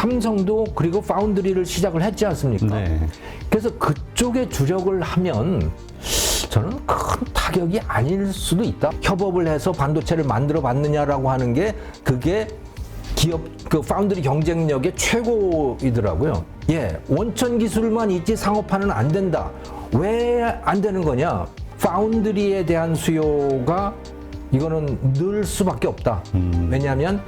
삼성도 그리고 파운드리를 시작을 했지 않습니까? 네. 그래서 그쪽에 주력을 하면 저는 큰 타격이 아닐 수도 있다. 협업을 해서 반도체를 만들어 봤느냐라고 하는 게 그게 기업 그 파운드리 경쟁력의 최고이더라고요. 예, 원천 기술만 있지 상업화는 안 된다. 왜 안 되는 거냐? 파운드리에 대한 수요가 이거는 늘 수밖에 없다. 왜냐하면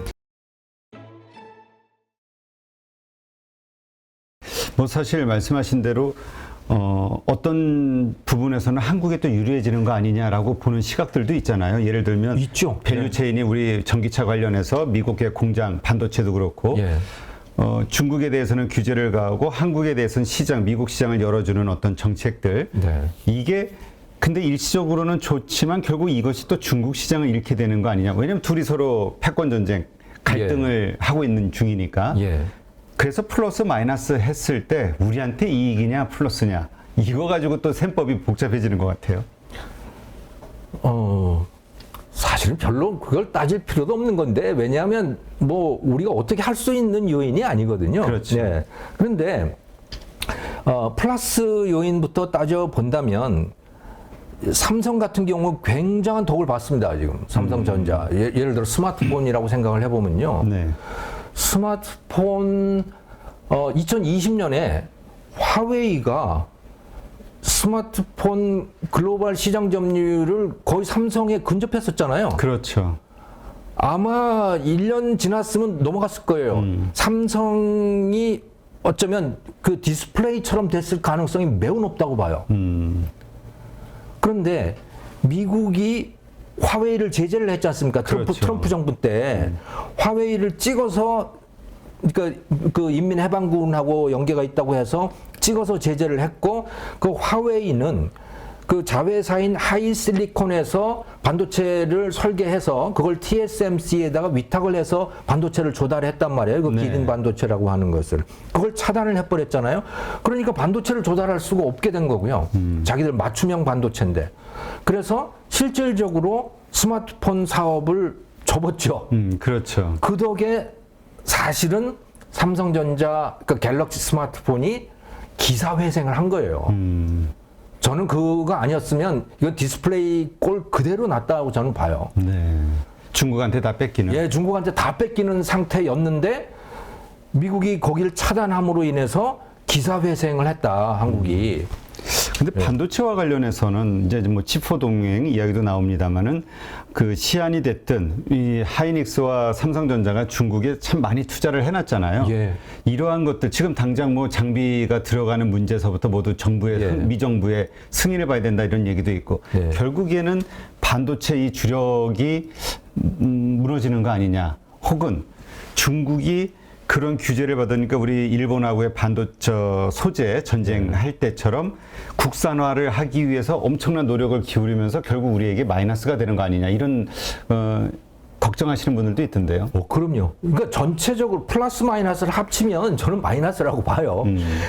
뭐 사실 말씀하신 대로 어떤 부분에서는 한국에 또 유리해지는 거 아니냐라고 보는 시각들도 있잖아요. 예를 들면 있죠. 밸류 체인이 우리 전기차 관련해서 미국의 공장 반도체도 그렇고 예. 중국에 대해서는 규제를 가하고 한국에 대해서는 시장, 미국 시장을 열어주는 어떤 정책들. 네. 이게 근데 일시적으로는 좋지만 결국 이것이 또 중국 시장을 잃게 되는 거 아니냐. 왜냐하면 둘이 서로 패권 전쟁, 갈등을 하고 있는 중이니까. 예. 그래서 플러스 마이너스 했을 때 우리한테 이익이냐 플러스냐 이거 가지고 또 셈법이 복잡해지는 것 같아요. 사실은 별로 그걸 따질 필요도 없는 건데 왜냐하면 뭐 우리가 어떻게 할 수 있는 요인이 아니거든요. 그렇죠. 네. 그런데 플러스 요인부터 따져 본다면 삼성 같은 경우 굉장한 덕을 봤습니다. 지금 삼성전자 예를 들어 스마트폰이라고 생각을 해보면요. 네. 스마트폰 2020년에 화웨이가 스마트폰 글로벌 시장 점유율을 거의 삼성에 근접했었잖아요. 그렇죠. 아마 1년 지났으면 넘어갔을 거예요. 삼성이 어쩌면 그 디스플레이처럼 됐을 가능성이 매우 높다고 봐요. 그런데 미국이 화웨이를 제재를 했지 않습니까? 그렇죠. 트럼프 정부 때 화웨이를 찍어서 그러니까 그 인민해방군하고 연계가 있다고 해서 찍어서 제재를 했고 그 화웨이는 그 자회사인 하이실리콘에서 반도체를 설계해서 그걸 TSMC에다가 위탁을 해서 반도체를 조달했단 말이에요. 그 기린 네. 반도체라고 하는 것을. 그걸 차단을 해버렸잖아요. 그러니까 반도체를 조달할 수가 없게 된 거고요. 자기들 맞춤형 반도체인데. 그래서 실질적으로 스마트폰 사업을 접었죠. 그렇죠. 그 덕에 사실은 삼성전자 그 갤럭시 스마트폰이 기사회생을 한 거예요. 저는 그거 아니었으면 이건 디스플레이 꼴 그대로 났다고 저는 봐요. 네. 중국한테 다 뺏기는. 예, 중국한테 다 뺏기는 상태였는데 미국이 거기를 차단함으로 인해서 기사회생을 했다, 한국이. 근데 반도체와 관련해서는 이제 뭐 칩4 동맹 이야기도 나옵니다만은 그 시안이 됐든 이 하이닉스와 삼성전자가 중국에 참 많이 투자를 해놨잖아요. 예. 이러한 것들 지금 당장 뭐 장비가 들어가는 문제서부터 모두 정부의 예. 미정부의 승인을 봐야 된다 이런 얘기도 있고 예. 결국에는 반도체 이 주력이 무너지는 거 아니냐 혹은 중국이 그런 규제를 받으니까 우리 일본하고의 반도체 소재 전쟁할 때처럼 국산화를 하기 위해서 엄청난 노력을 기울이면서 결국 우리에게 마이너스가 되는 거 아니냐 이런 걱정하시는 분들도 있던데요. 그럼요. 그러니까 전체적으로 플러스 마이너스를 합치면 저는 마이너스라고 봐요.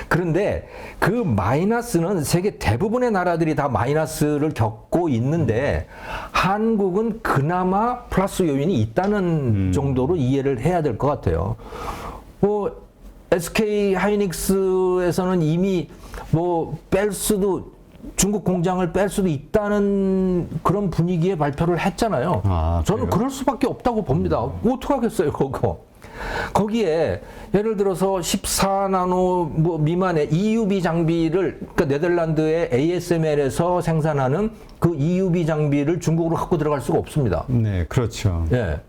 그런데 그 마이너스는 세계 대부분의 나라들이 다 마이너스를 겪고 있는데 한국은 그나마 플러스 요인이 있다는 정도로 이해를 해야 될 것 같아요. 뭐 SK 하이닉스에서는 이미 뭐 뺄 수도 중국 공장을 뺄 수도 있다는 그런 분위기의 발표를 했잖아요. 저는 그럴 수밖에 없다고 봅니다. 어떡하겠어요, 그거. 거기에 예를 들어서 14나노 뭐 미만의 EUV 장비를 그러니까 네덜란드의 ASML에서 생산하는 그 EUV 장비를 중국으로 갖고 들어갈 수가 없습니다. 네, 그렇죠. 예.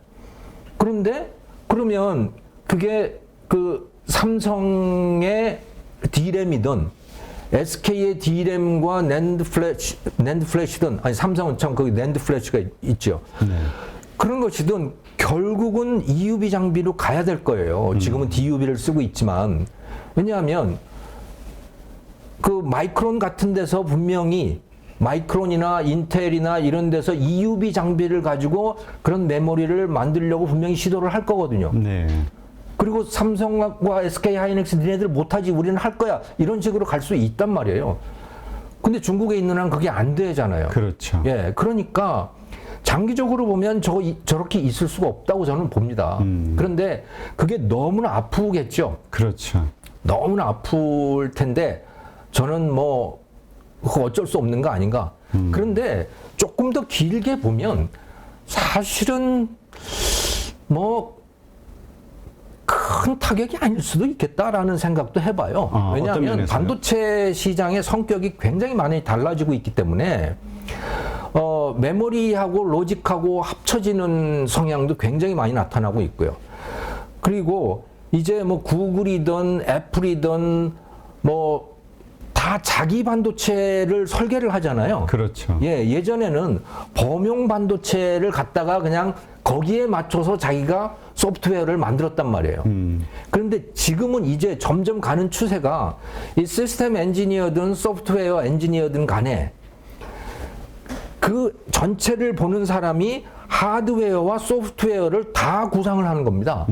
그런데 그러면 그게 그 삼성의 D램이든 SK의 D램과 낸드 플래시든 아니 삼성은 참 거기 낸드 플래시가 있죠. 네. 그런 것이든 결국은 EUV 장비로 가야 될 거예요. 지금은 DUV를 쓰고 있지만 왜냐하면 그 마이크론 같은 데서 분명히 마이크론이나 인텔이나 이런 데서 EUV 장비를 가지고 그런 메모리를 만들려고 분명히 시도를 할 거거든요. 네. 그리고 삼성과 SK 하이닉스 니네들 못하지 우리는 할 거야 이런 식으로 갈 수 있단 말이에요. 근데 중국에 있는 한 그게 안 되잖아요. 그렇죠. 예, 그러니까 장기적으로 보면 저렇게 있을 수가 없다고 저는 봅니다. 그런데 그게 너무나 아프겠죠. 그렇죠. 너무나 아플 텐데 저는 뭐 그거 어쩔 수 없는 거 아닌가. 그런데 조금 더 길게 보면 사실은 뭐 큰 타격이 아닐 수도 있겠다라는 생각도 해봐요. 왜냐하면 반도체 시장의 성격이 굉장히 많이 달라지고 있기 때문에 메모리하고 로직하고 합쳐지는 성향도 굉장히 많이 나타나고 있고요. 그리고 이제 뭐 구글이든 애플이든 뭐 다 자기 반도체를 설계를 하잖아요. 그렇죠. 예전에는 범용 반도체를 갖다가 그냥 거기에 맞춰서 자기가 소프트웨어를 만들었단 말이에요. 그런데 지금은 이제 점점 가는 추세가 이 시스템 엔지니어든 소프트웨어 엔지니어든 간에 그 전체를 보는 사람이 하드웨어와 소프트웨어를 다 구상을 하는 겁니다.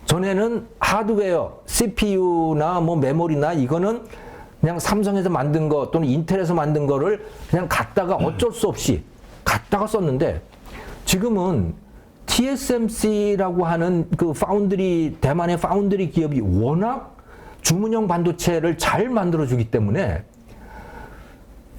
전에는 하드웨어, CPU나 뭐 메모리나 이거는 그냥 삼성에서 만든 거 또는 인텔에서 만든 거를 그냥 갖다가 어쩔 수 없이 갖다가 썼는데 지금은 TSMC라고 하는 그 파운드리, 대만의 파운드리 기업이 워낙 주문형 반도체를 잘 만들어주기 때문에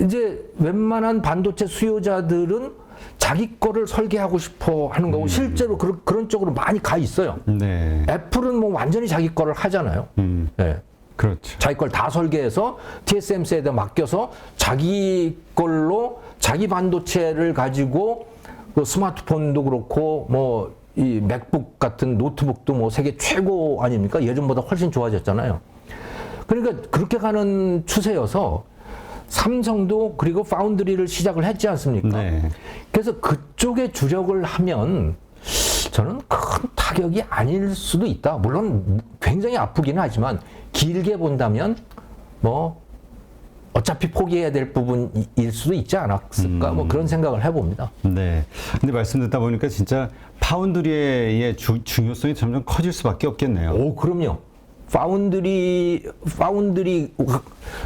이제 웬만한 반도체 수요자들은 자기 거를 설계하고 싶어 하는 거고 실제로 그런 쪽으로 많이 가 있어요. 네. 애플은 뭐 완전히 자기 거를 하잖아요. 네. 그렇죠. 자기 걸 다 설계해서 TSMC에다 맡겨서 자기 걸로 자기 반도체를 가지고 그 스마트폰도 그렇고 뭐 이 맥북 같은 노트북도 뭐 세계 최고 아닙니까? 예전보다 훨씬 좋아졌잖아요. 그러니까 그렇게 가는 추세여서 삼성도 그리고 파운드리를 시작을 했지 않습니까? 네. 그래서 그쪽에 주력을 하면 저는 큰 타격이 아닐 수도 있다. 물론 굉장히 아프기는 하지만 길게 본다면 뭐 어차피 포기해야 될 부분일 수도 있지 않았을까 뭐 그런 생각을 해봅니다. 네. 근데 말씀 듣다 보니까 진짜 파운드리의 중요성이 점점 커질 수밖에 없겠네요. 오, 그럼요.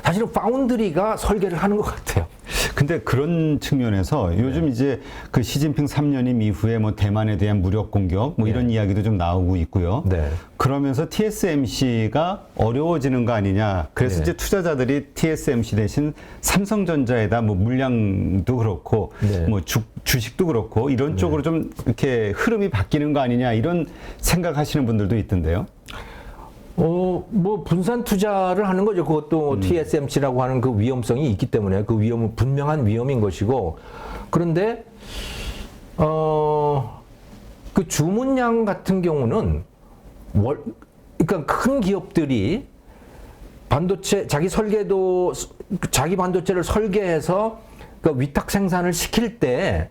사실은 파운드리가 설계를 하는 것 같아요. 근데 그런 측면에서 요즘 이제 그 시진핑 3년임 이후에 뭐 대만에 대한 무력 공격 뭐 이런 이야기도 좀 나오고 있고요. 네. 그러면서 TSMC가 어려워지는 거 아니냐. 그래서 이제 투자자들이 TSMC 대신 삼성전자에다 뭐 물량도 그렇고 뭐 주식도 그렇고 이런 쪽으로 좀 이렇게 흐름이 바뀌는 거 아니냐 이런 생각하시는 분들도 있던데요. 뭐 분산 투자를 하는 거죠. 그것도 TSMC라고 하는 그 위험성이 있기 때문에 그 위험은 분명한 위험인 것이고 그런데 그 주문량 같은 경우는 그러니까 큰 기업들이 반도체 자기 반도체를 설계해서 그 위탁 생산을 시킬 때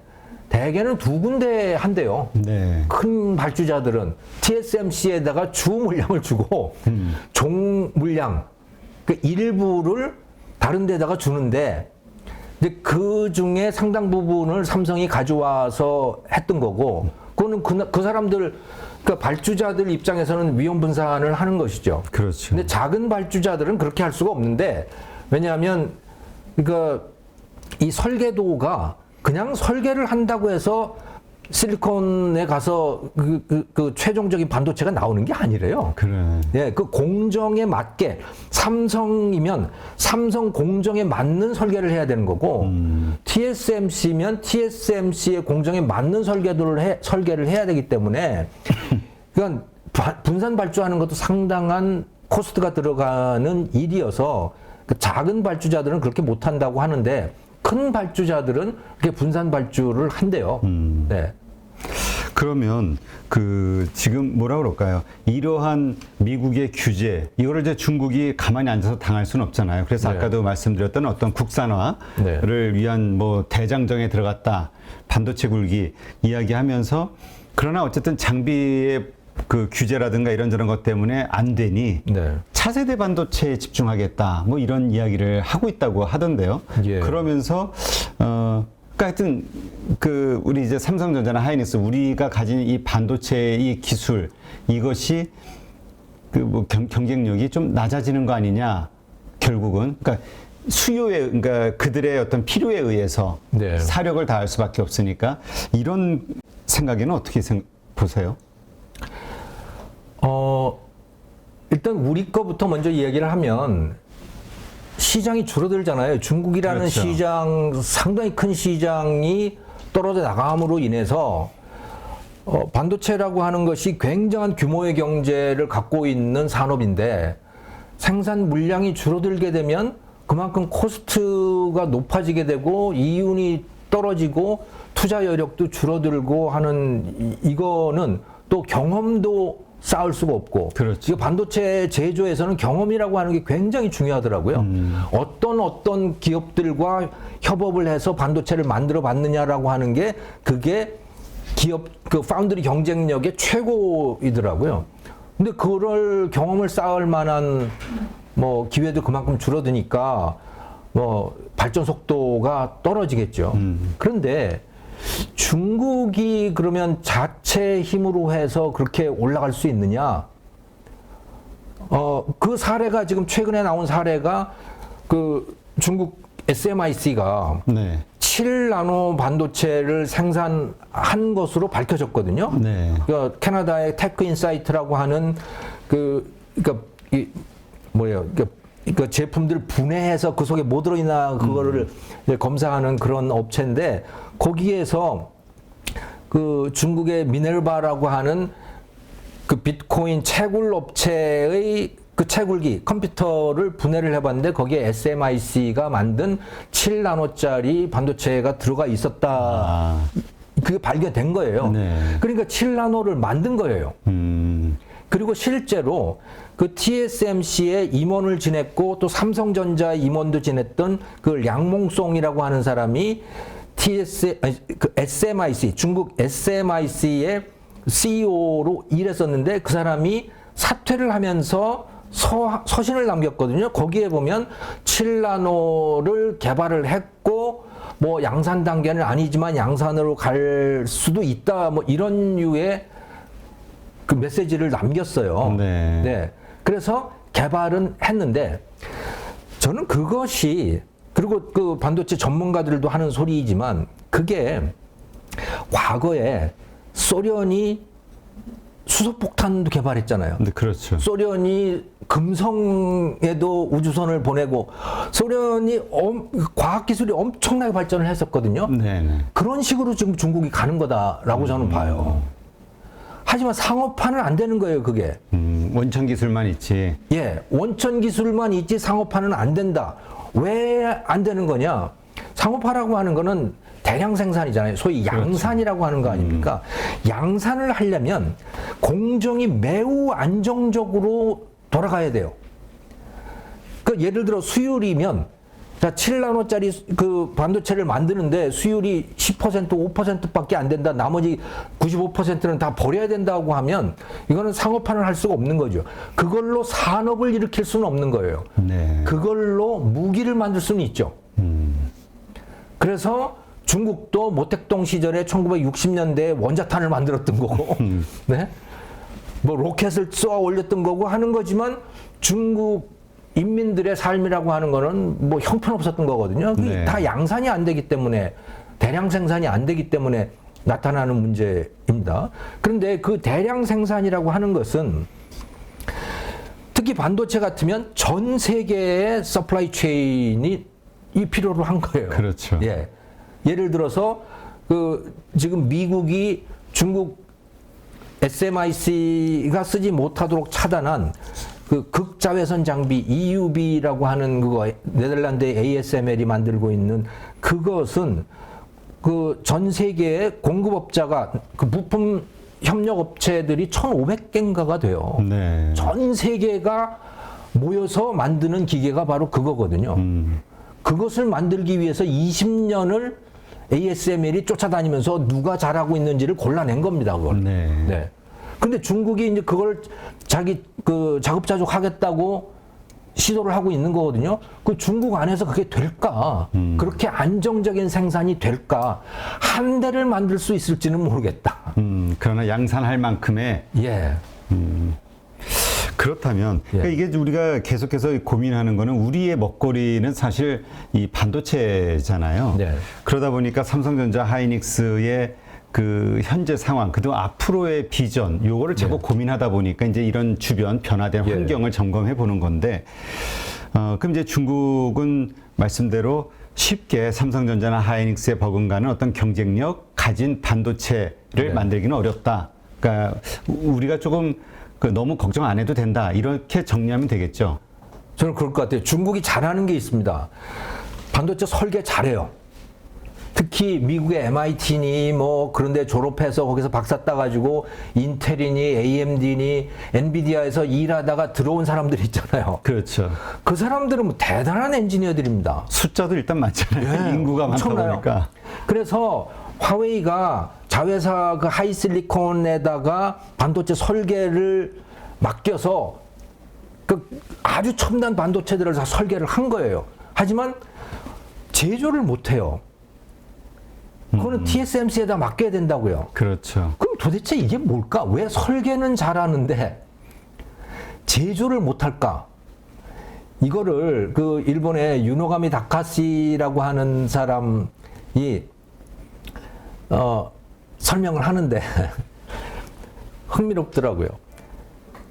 대개는 두 군데 한대요. 네. 큰 발주자들은 TSMC에다가 주 물량을 주고 종 물량 그 일부를 다른 데다가 주는데 근데 그 중에 상당 부분을 삼성이 가져와서 했던 거고 그거는 그 사람들 그 발주자들 입장에서는 위험 분산을 하는 것이죠. 그렇죠. 근데 작은 발주자들은 그렇게 할 수가 없는데 왜냐하면 그러니까 이 설계도가 그냥 설계를 한다고 해서 실리콘에 가서 그 최종적인 반도체가 나오는 게 아니래요. 그래. 예, 그 공정에 맞게 삼성이면 삼성 공정에 맞는 설계를 해야 되는 거고 TSMC면 TSMC의 공정에 맞는 설계를 해야 되기 때문에 그러니까 분산 발주하는 것도 상당한 코스트가 들어가는 일이어서 그 작은 발주자들은 그렇게 못 한다고 하는데 큰 발주자들은 그렇게 분산 발주를 한대요. 네. 그러면 그 지금 뭐라 그럴까요? 이러한 미국의 규제 이거를 이제 중국이 가만히 앉아서 당할 수는 없잖아요. 그래서 네. 아까도 말씀드렸던 어떤 국산화를 위한 뭐 대장정에 들어갔다 반도체 굴기 이야기하면서 그러나 어쨌든 장비의 그 규제라든가 이런저런 것 때문에 안 되니 네. 차세대 반도체에 집중하겠다 뭐 이런 이야기를 하고 있다고 하던데요. 예. 그러면서 그러니까 하여튼 그 우리 이제 삼성전자나 하이닉스 우리가 가진 이 반도체의 기술 이것이 그 뭐 경쟁력이 좀 낮아지는 거 아니냐 결국은 그러니까 수요에 그러니까 그들의 어떤 필요에 의해서 네. 사력을 다할 수밖에 없으니까 이런 생각에는 어떻게 보세요? 일단 우리 거부터 먼저 이야기를 하면 시장이 줄어들잖아요. 중국이라는 그렇죠. 시장, 상당히 큰 시장이 떨어져 나감으로 인해서 반도체라고 하는 것이 굉장한 규모의 경제를 갖고 있는 산업인데 생산 물량이 줄어들게 되면 그만큼 코스트가 높아지게 되고 이윤이 떨어지고 투자 여력도 줄어들고 하는 이거는 또 경험도 쌓을 수가 없고 그렇죠. 이거 반도체 제조에서는 경험이라고 하는 게 굉장히 중요하더라고요. 어떤 기업들과 협업을 해서 반도체를 만들어 봤느냐라고 하는 게 그게 기업 그 파운드리 경쟁력의 최고이더라고요. 근데 그럴 경험을 쌓을 만한 뭐 기회도 그만큼 줄어드니까 뭐 발전 속도가 떨어지겠죠. 그런데 중국이 그러면 자체 힘으로 해서 그렇게 올라갈 수 있느냐? 그 사례가 지금 최근에 나온 사례가 그 중국 SMIC가 네. 7나노 반도체를 생산한 것으로 밝혀졌거든요. 네. 그러니까 캐나다의 테크인사이트라고 하는 그러니까 이 뭐예요? 그 제품들을 분해해서 그 속에 뭐 들어있나 그거를 이제 검사하는 그런 업체인데 거기에서 그 중국의 미네르바라고 하는 그 비트코인 채굴 업체의 그 채굴기 컴퓨터를 분해를 해봤는데 거기에 SMIC가 만든 7나노짜리 반도체가 들어가 있었다. 그게 발견된 거예요. 네. 그러니까 7나노를 만든 거예요. 그리고 실제로 그 TSMC의 임원을 지냈고 또 삼성전자 임원도 지냈던 그 량몽송이라고 하는 사람이 그 SMIC, 중국 SMIC의 CEO로 일했었는데 그 사람이 사퇴를 하면서 서신을 남겼거든요. 거기에 보면 7나노를 개발을 했고 뭐 양산 단계는 아니지만 양산으로 갈 수도 있다. 뭐 이런 류의 그 메시지를 남겼어요. 네. 네. 그래서 개발은 했는데 저는 그것이 그리고 그 반도체 전문가들도 하는 소리이지만 그게 과거에 소련이 수소폭탄도 개발했잖아요. 네, 그렇죠. 소련이 금성에도 우주선을 보내고 소련이 과학기술이 엄청나게 발전을 했었거든요. 네. 그런 식으로 지금 중국이 가는 거다라고 저는 봐요. 하지만 상업화는 안 되는 거예요, 그게. 원천 기술만 있지. 예, 원천 기술만 있지 상업화는 안 된다. 왜 안 되는 거냐? 상업화라고 하는 거는 대량 생산이잖아요. 소위 양산이라고 하는 거 아닙니까? 양산을 하려면 공정이 매우 안정적으로 돌아가야 돼요. 그 예를 들어 수율이면 자, 7나노짜리 그 반도체를 만드는데 수율이 10%, 5%밖에 안 된다. 나머지 95%는 다 버려야 된다고 하면 이거는 상업화를 할 수가 없는 거죠. 그걸로 산업을 일으킬 수는 없는 거예요. 네. 그걸로 무기를 만들 수는 있죠. 그래서 중국도 모택동 시절에 1960년대에 원자탄을 만들었던 거고, 네? 뭐 로켓을 쏘아 올렸던 거고 하는 거지만 중국 인민들의 삶이라고 하는 거는 뭐 형편없었던 거거든요. 네. 다 양산이 안 되기 때문에 대량 생산이 안 되기 때문에 나타나는 문제입니다. 그런데 그 대량 생산이라고 하는 것은 특히 반도체 같으면 전 세계의 서플라이 체인이 이 필요로 한 거예요. 그렇죠. 예. 예를 들어서 그 지금 미국이 중국 SMIC가 쓰지 못하도록 차단한 그 극자외선 장비 EUV라고 하는 그거 네덜란드의 ASML이 만들고 있는 그것은 그 전 세계의 공급업자가 그 부품 협력 업체들이 1,500개인가가 돼요. 네. 전 세계가 모여서 만드는 기계가 바로 그거거든요. 그것을 만들기 위해서 20년을 ASML이 쫓아다니면서 누가 잘하고 있는지를 골라낸 겁니다, 그걸. 네. 네. 근데 중국이 이제 그걸 자기 그 자급자족 하겠다고 시도를 하고 있는 거거든요. 그 중국 안에서 그게 될까? 그렇게 안정적인 생산이 될까? 한 대를 만들 수 있을지는 모르겠다. 그러나 양산할 만큼의 예. 그렇다면 예. 그러니까 이게 우리가 계속해서 고민하는 거는 우리의 먹거리는 사실 이 반도체잖아요. 네. 그러다 보니까 삼성전자, 하이닉스의 그 현재 상황, 그리고 앞으로의 비전, 요거를 자꾸 고민하다 보니까 이제 이런 주변 변화된 예. 환경을 점검해 보는 건데, 그럼 이제 중국은 말씀대로 쉽게 삼성전자나 하이닉스에 버금가는 어떤 경쟁력 가진 반도체를 네. 만들기는 어렵다. 그러니까 우리가 조금 너무 걱정 안 해도 된다. 이렇게 정리하면 되겠죠. 저는 그럴 것 같아요. 중국이 잘하는 게 있습니다. 반도체 설계 잘해요. 특히 미국의 MIT니 뭐 그런데 졸업해서 거기서 박사 따가지고 인텔이니 AMD니 엔비디아에서 일하다가 들어온 사람들 있잖아요. 그렇죠. 그 사람들은 뭐 대단한 엔지니어들입니다. 숫자도 일단 많잖아요. 예, 인구가 많다 엄청나요. 보니까. 그래서 화웨이가 자회사 그 하이실리콘에다가 반도체 설계를 맡겨서 그 아주 첨단 반도체들을 다 설계를 한 거예요. 하지만 제조를 못 해요. 그거는 TSMC에다 맡겨야 된다고요. 그렇죠. 그럼 도대체 이게 뭘까? 왜 설계는 잘하는데 제조를 못할까? 이거를 그 일본의 유노가미 다카시라고 하는 사람이 설명을 하는데 흥미롭더라고요.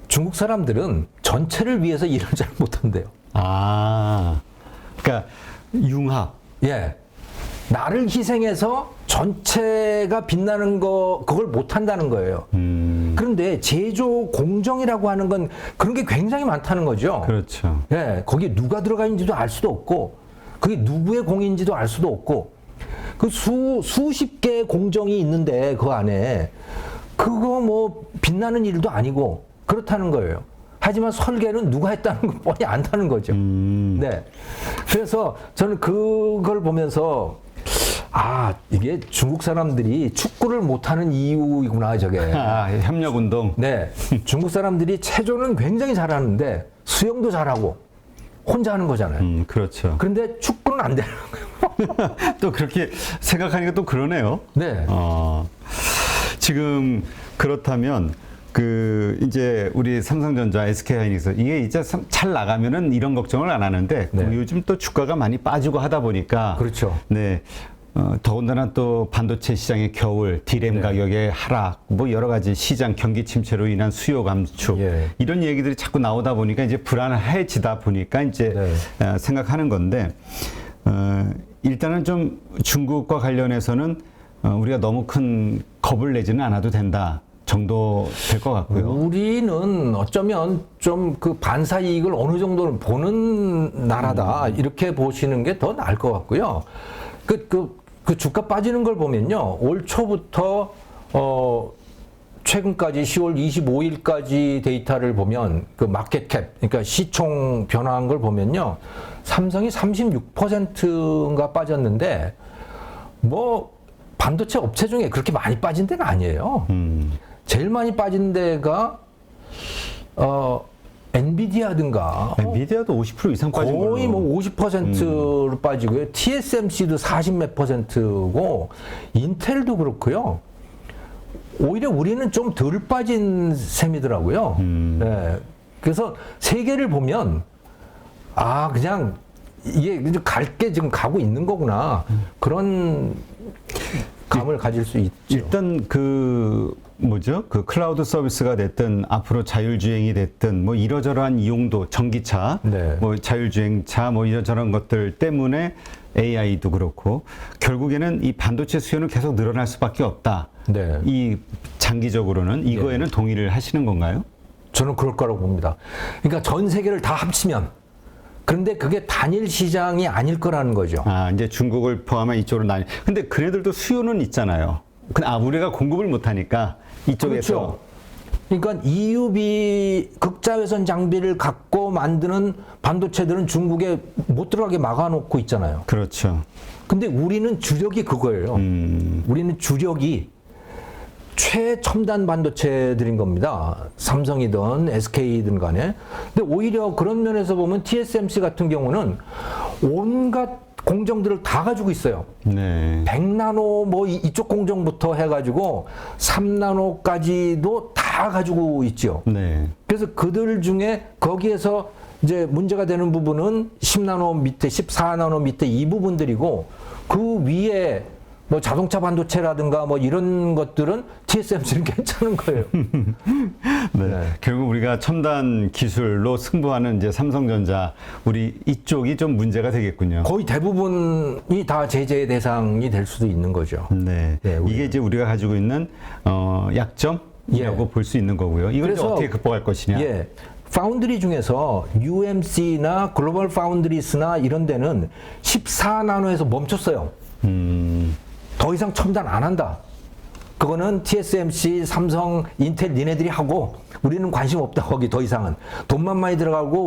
중국 사람들은 전체를 위해서 일을 잘 못한대요. 아, 그러니까 융합. 예. 나를 희생해서 전체가 빛나는 거, 그걸 못 한다는 거예요. 그런데 제조 공정이라고 하는 건 그런 게 굉장히 많다는 거죠. 그렇죠. 예. 거기에 누가 들어가 있는지도 알 수도 없고, 그게 누구의 공인지도 알 수도 없고, 그 수십 개의 공정이 있는데 그 안에 그거 뭐 빛나는 일도 아니고 그렇다는 거예요. 하지만 설계는 누가 했다는 거 뻔히 안다는 거죠. 네. 그래서 저는 그걸 보면서 아, 이게 중국 사람들이 축구를 못하는 이유이구나, 저게. 아, 협력운동. 네. 중국 사람들이 체조는 굉장히 잘하는데 수영도 잘하고 혼자 하는 거잖아요. 그렇죠. 그런데 축구는 안 되는 거예요. 또 그렇게 생각하니까 또 그러네요. 네. 지금 그렇다면 이제 우리 삼성전자, SK하이닉스 이게 이제 잘 나가면은 이런 걱정을 안 하는데 네. 요즘 또 주가가 많이 빠지고 하다 보니까 그렇죠. 네. 더군다나 또 반도체 시장의 겨울, 디램 네. 가격의 하락, 뭐 여러 가지 시장 경기 침체로 인한 수요 감축 예. 이런 얘기들이 자꾸 나오다 보니까 이제 불안해지다 보니까 이제 네. 생각하는 건데 일단은 좀 중국과 관련해서는 우리가 너무 큰 겁을 내지는 않아도 된다 정도 될 것 같고요. 우리는 어쩌면 좀 그 반사 이익을 어느 정도는 보는 나라다 이렇게 보시는 게 더 나을 것 같고요. 그 주가 빠지는 걸 보면요, 올 초부터 최근까지 10월 25일까지 데이터를 보면 그 마켓캡, 그러니까 시총 변화한 걸 보면요, 삼성이 36%인가 빠졌는데 뭐 반도체 업체 중에 그렇게 많이 빠진 데는 아니에요. 제일 많이 빠진 데가 엔비디아든가 엔비디아도 50% 이상 빠진 걸로. 거의 뭐 50%로 빠지고요. TSMC도 40몇 %고 인텔도 그렇고요. 오히려 우리는 좀 덜 빠진 셈이더라고요. 네. 그래서 세계를 보면 아, 그냥 이게 갈 게 지금 가고 있는 거구나. 그런 감을 가질 수 있죠. 일단 그 클라우드 서비스가 됐든 앞으로 자율주행이 됐든 뭐 이러저러한 이용도 전기차, 네. 뭐 자율주행차 뭐 이러저러한 것들 때문에 AI도 그렇고 결국에는 이 반도체 수요는 계속 늘어날 수밖에 없다. 네. 이 장기적으로는 이거에는 동의를 하시는 건가요? 저는 그럴 거라고 봅니다. 그러니까 전 세계를 다 합치면, 그런데 그게 단일 시장이 아닐 거라는 거죠. 아, 이제 중국을 포함한 이쪽으로 나뉘. 근데 그네들도 수요는 있잖아요. 우리가 공급을 못 하니까 이쪽에서. 그렇죠. 그러니까 EUV 극자외선 장비를 갖고 만드는 반도체들은 중국에 못 들어가게 막아놓고 있잖아요. 그렇죠. 근데 우리는 주력이 그거예요. 우리는 주력이 최첨단 반도체들인 겁니다. 삼성이든 SK든 간에. 근데 오히려 그런 면에서 보면 TSMC 같은 경우는 온갖 공정들을 다 가지고 있어요. 네. 100나노 뭐 이쪽 공정부터 해가지고 3나노까지도 다 다 가지고 있죠. 네. 그래서 그들 중에 거기에서 이제 문제가 되는 부분은 10나노 밑에, 14나노 밑에 이 부분들이고 그 위에 뭐 자동차 반도체라든가 뭐 이런 것들은 TSMC는 괜찮은 거예요. 네. 결국 우리가 첨단 기술로 승부하는 이제 삼성전자 우리 이쪽이 좀 문제가 되겠군요. 거의 대부분이 다 제재 대상이 될 수도 있는 거죠. 네. 네, 이게 이제 우리가 가지고 있는 약점이라고 볼 수 있는 거고요. 이걸 이제 그래서, 어떻게 극복할 것이냐. 예. 파운드리 중에서 UMC나 글로벌 파운드리스나 이런 데는 14나노에서 멈췄어요. 더 이상 첨단 안 한다. 그거는 TSMC, 삼성, 인텔 니네들이 하고 우리는 관심 없다. 거기 더 이상은. 돈만 많이 들어가고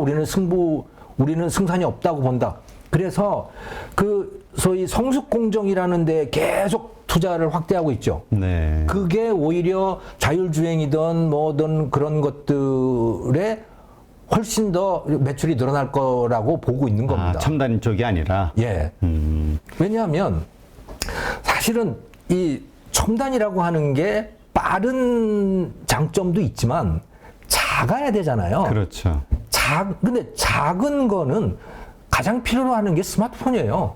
우리는 승산이 없다고 본다. 그래서 그 소위 성숙 공정이라는 데 계속 투자를 확대하고 있죠. 네. 그게 오히려 자율주행이든 뭐든 그런 것들에 훨씬 더 매출이 늘어날 거라고 보고 있는 겁니다. 첨단 쪽이 아니라. 예. 왜냐하면 사실은 이 첨단이라고 하는 게 빠른 장점도 있지만 작아야 되잖아요. 그렇죠. 근데 작은 거는 가장 필요로 하는 게 스마트폰이에요.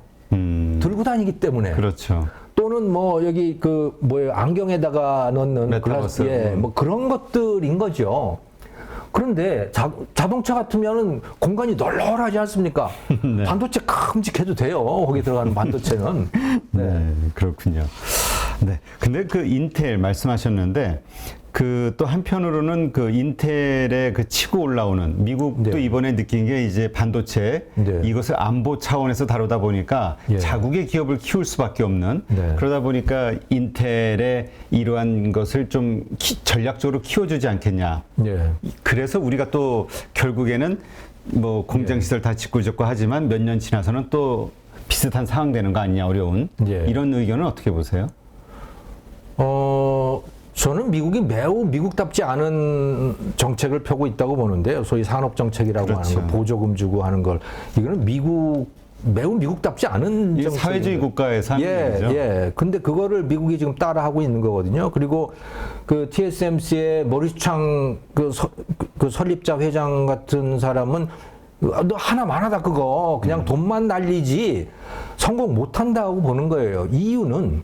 들고 다니기 때문에. 그렇죠. 또는 뭐 여기 그 뭐예요 안경에다가 넣는 메타버스. 뭐 그런 것들인 거죠. 그런데 자동차 같으면은 공간이 널널하지 않습니까? 네. 반도체 큼직해도 돼요. 거기 들어가는 반도체는. 네, 그렇군요. 네. 근데 그 인텔 말씀하셨는데 그 또 한편으로는 그 인텔의 그 치고 올라오는 미국도 네. 이번에 느낀 게 이제 반도체 네. 이것을 안보 차원에서 다루다 보니까 예. 자국의 기업을 키울 수밖에 없는 네. 그러다 보니까 인텔의 이러한 것을 좀 전략적으로 키워주지 않겠냐. 예. 그래서 우리가 또 결국에는 뭐 공장 시설 다 짓고 짓고 하지만 몇 년 지나서는 또 비슷한 상황 되는 거 아니냐 어려운 예. 이런 의견은 어떻게 보세요? 저는 미국이 매우 미국답지 않은 정책을 펴고 있다고 보는데요. 소위 산업 정책이라고 그렇죠. 하는 거, 보조금 주고 하는 걸 이거는 매우 미국답지 않은 이게 정책. 사회주의 국가에서 하는 일이죠. 예. 근데 그거를 미국이 지금 따라하고 있는 거거든요. 그리고 그 TSMC의 모리스 창 그 설립자 회장 같은 사람은 너 하나만 하다 그거 그냥 돈만 날리지 성공 못 한다고 보는 거예요. 이유는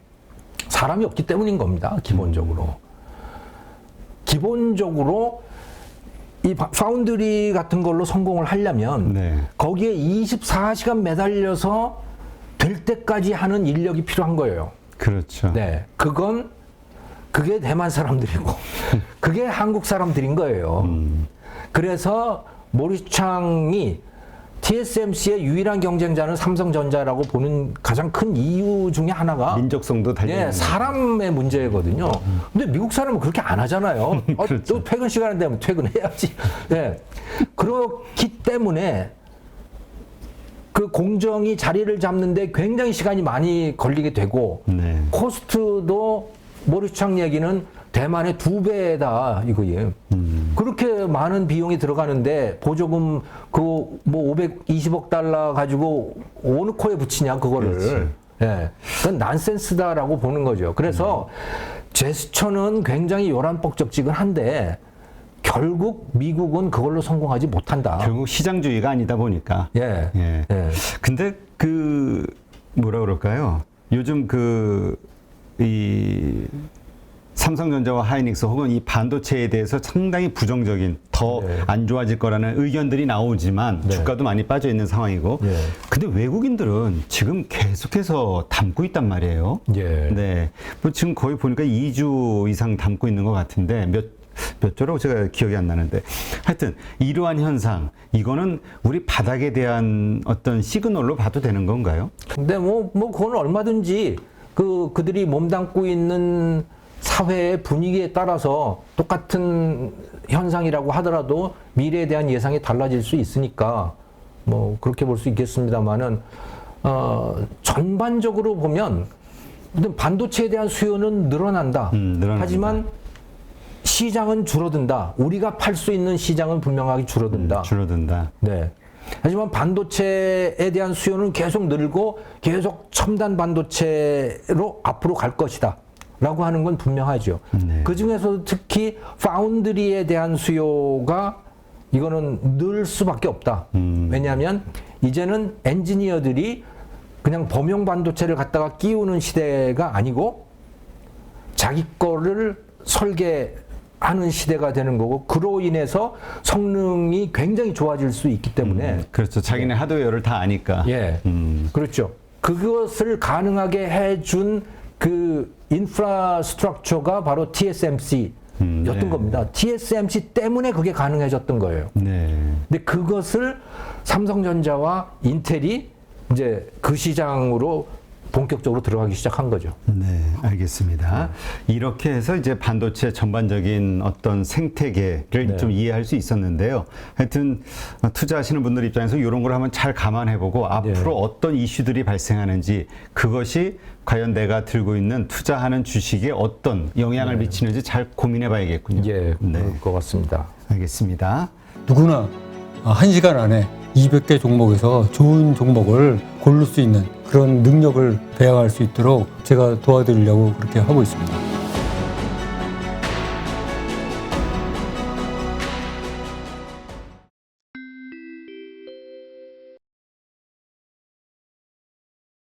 사람이 없기 때문인 겁니다. 기본적으로. 기본적으로 이 파운드리 같은 걸로 성공을 하려면 네. 거기에 24시간 매달려서 될 때까지 하는 인력이 필요한 거예요. 그렇죠. 네. 그게 대만 사람들이고 그게 한국 사람들인 거예요. 그래서 모리스 창이 TSMC의 유일한 경쟁자는 삼성전자라고 보는 가장 큰 이유 중에 하나가 민족성도 달려. 사람의 문제거든요. 근데 미국 사람은 그렇게 안 하잖아요. 그렇죠. 또 퇴근 시간이 되면 퇴근해야지. 네. 그렇기 때문에 그 공정이 자리를 잡는데 굉장히 시간이 많이 걸리게 되고 네. 코스트도 모리스 창 얘기는 대만의 2배다 이거예요. 그렇게 많은 비용이 들어가는데 보조금 그 뭐 520억 달러 가지고 어느 코에 붙이냐 그거를. 그렇지. 예. 그건 난센스다라고 보는 거죠. 그래서 제스처는 굉장히 요란뻑적지근한데 결국 미국은 그걸로 성공하지 못한다. 결국 시장주의가 아니다 보니까. 예. 예. 예. 근데 그 뭐라 그럴까요? 요즘 이 삼성전자와 하이닉스 혹은 이 반도체에 대해서 상당히 부정적인 더 안 좋아질 거라는 의견들이 나오지만 네. 주가도 많이 빠져 있는 상황이고. 예. 근데 외국인들은 지금 계속해서 담고 있단 말이에요. 예. 네. 뭐 지금 거의 보니까 2주 이상 담고 있는 것 같은데 몇 조라고 제가 기억이 안 나는데 하여튼 이러한 현상 이거는 우리 바닥에 대한 어떤 시그널로 봐도 되는 건가요? 근데 뭐 그건 얼마든지 그들이 몸담고 있는 사회의 분위기에 따라서 똑같은 현상이라고 하더라도 미래에 대한 예상이 달라질 수 있으니까 뭐 그렇게 볼 수 있겠습니다만은 전반적으로 보면 반도체에 대한 수요는 늘어난다. 늘어난다. 하지만 시장은 줄어든다. 우리가 팔 수 있는 시장은 분명하게 줄어든다. 줄어든다. 네. 하지만 반도체에 대한 수요는 계속 늘고 계속 첨단 반도체로 앞으로 갈 것이다. 라고 하는 건 분명하죠. 네. 그 중에서 특히 파운드리에 대한 수요가 이거는 늘 수밖에 없다. 왜냐하면 이제는 엔지니어들이 그냥 범용 반도체를 갖다가 끼우는 시대가 아니고 자기 거를 설계하는 시대가 되는 거고 그로 인해서 성능이 굉장히 좋아질 수 있기 때문에 그렇죠. 자기네 하드웨어를 다 아니까. 예, 그렇죠. 그것을 가능하게 해준 그 인프라스트럭처가 바로 TSMC 였던 네. 겁니다. TSMC 때문에 그게 가능해졌던 거예요. 네. 근데 그것을 삼성전자와 인텔이 이제 그 시장으로 본격적으로 들어가기 시작한 거죠. 네, 알겠습니다. 이렇게 해서 이제 반도체 전반적인 어떤 생태계를 네. 좀 이해할 수 있었는데요. 하여튼 투자하시는 분들 입장에서 이런 걸 한번 잘 감안해보고 앞으로 어떤 이슈들이 발생하는지 그것이 과연 내가 들고 있는 투자하는 주식에 어떤 영향을 미치는지 잘 고민해봐야겠군요. 예, 네, 그럴 것 같습니다. 알겠습니다. 누구나 1시간 안에 200개 종목에서 좋은 종목을 고를 수 있는 그런 능력을 배양할 수 있도록 제가 도와드리려고 그렇게 하고 있습니다.